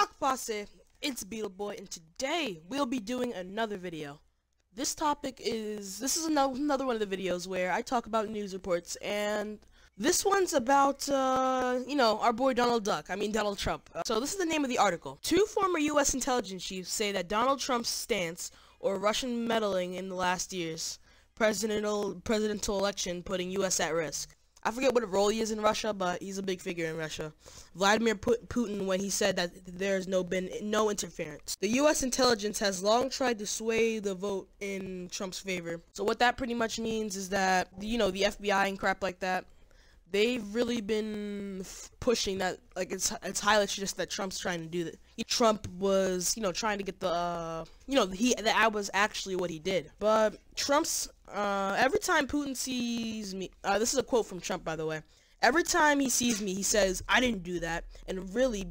Rock Posse, it's Beetle Boy, and today we'll be doing another video. This is another one of the videos where I talk about news reports, and this one's about, our boy Donald Trump. So this is the name of the article. Two former U.S. intelligence chiefs say that Donald Trump's stance, or Russian meddling in the last year's presidential election, putting U.S. at risk. I forget what role he is in Russia, but he's a big figure in Russia. Vladimir Putin, when he said that there's been no interference. The U.S. intelligence has long tried to sway the vote in Trump's favor. So what that pretty much means is that, the FBI and crap like that, they've really been pushing that, like, it's highly just that Trump's trying to do that. Trump was, trying to get the, the ad was actually what he did. But Trump's, every time Putin sees me, this is a quote from Trump, by the way. Every time he sees me, he says, I didn't do that. And really,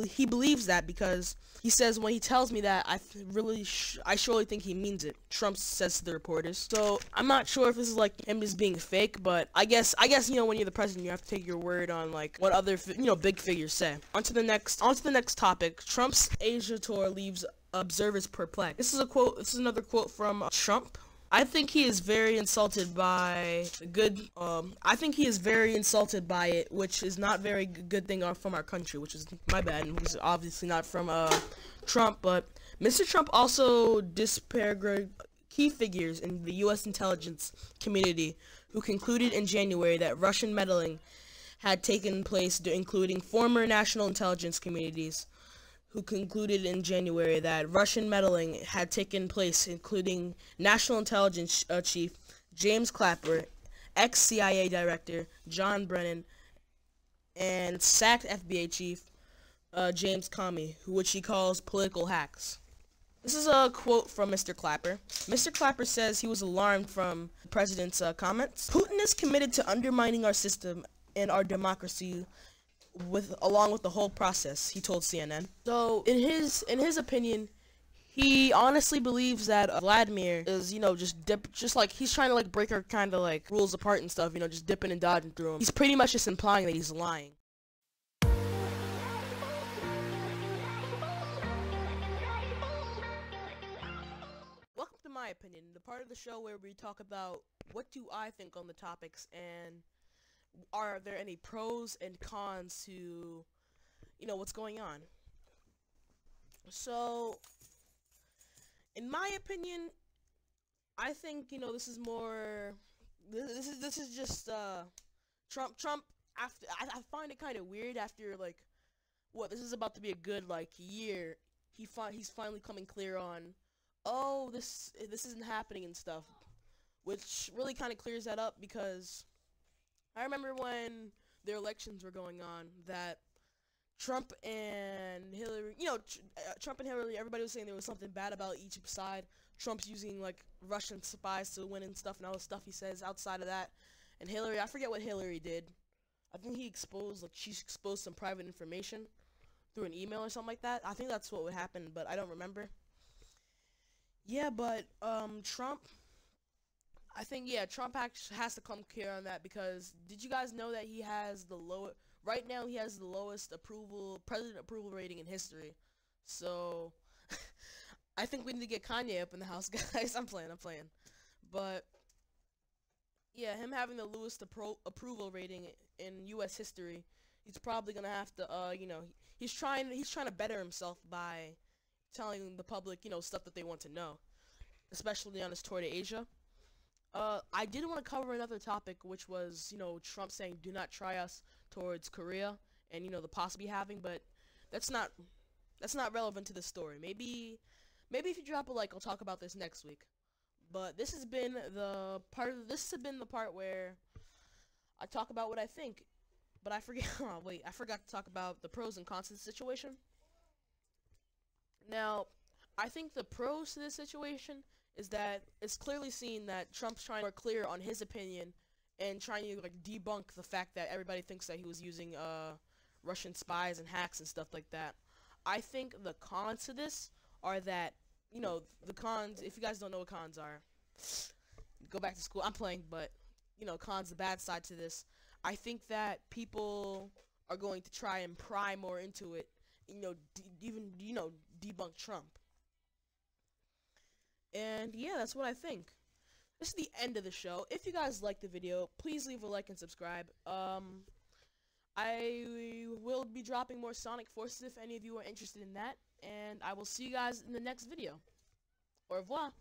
he believes that because he says when he tells me that, I surely think he means it. Trump says to the reporters. So I'm not sure if this is like him just being fake, but I guess when you're the president, you have to take your word on like what other big figures say. On to the next topic. Trump's Asia tour leaves observers perplexed. This is another quote from Trump. I think he is very insulted by I think he is very insulted by it, which is not very good thing from our country, which is my bad, and which is obviously not from Trump. But Mr. Trump also disparaged key figures in the U.S. intelligence community who concluded in January that Russian meddling had taken place, including former national intelligence communities. Who concluded in January that Russian meddling had taken place, including National Intelligence Chief James Clapper, ex-CIA Director John Brennan, and sacked FBI Chief James Comey, which he calls political hacks. This is a quote from Mr. Clapper. Mr. Clapper says he was alarmed from the president's comments. Putin is committed to undermining our system and our democracy along with the whole process, he told CNN. So in his opinion, he honestly believes that Vladimir is, just like he's trying to like break our kind of like rules apart and stuff, just dipping and dodging through them. He's pretty much just implying that he's lying. Welcome to my opinion, the part of the show where we talk about what do I think on the topics and are there any pros and cons to, what's going on. So, in my opinion, I think, this is more, this is just, Trump, after, I find it kind of weird after, like, this is about to be a good, like, year, he's finally coming clear on, oh, this isn't happening and stuff, which really kind of clears that up because I remember when their elections were going on that Trump and Hillary, everybody was saying there was something bad about each side. Trump's using like Russian spies to win and stuff, and all the stuff he says outside of that. And Hillary, I forget what Hillary did. I think she exposed some private information through an email or something like that. I think that's what would happen, but I don't remember. Yeah, but Trump, I think, Trump actually has to come clear on that because did you guys know that he has the right now he has the lowest president approval rating in history. So, I think we need to get Kanye up in the house, guys. I'm playing. But, yeah, him having the lowest approval rating in U.S. history, he's probably going to have to, he's trying to better himself by telling the public, stuff that they want to know, especially on his tour to Asia. I did want to cover another topic, which was, Trump saying, do not try us towards Korea, and, the possibly having, but that's not relevant to the story. Maybe if you drop a like, I'll talk about this next week. But this has been the part where I talk about what I think, but I forget, I forgot to talk about the pros and cons of the situation. Now, I think the pros to this situation is that it's clearly seen that Trump's trying to be clear on his opinion and trying to like debunk the fact that everybody thinks that he was using Russian spies and hacks and stuff like that. I think the cons to this are that, the cons, if you guys don't know what cons are, go back to school. I'm playing, but, cons, the bad side to this. I think that people are going to try and pry more into it even debunk Trump. And yeah, that's what I think. This is the end of the show. If you guys liked the video, please leave a like and subscribe. I will be dropping more Sonic Forces if any of you are interested in that, and I will see you guys in the next video. Au revoir.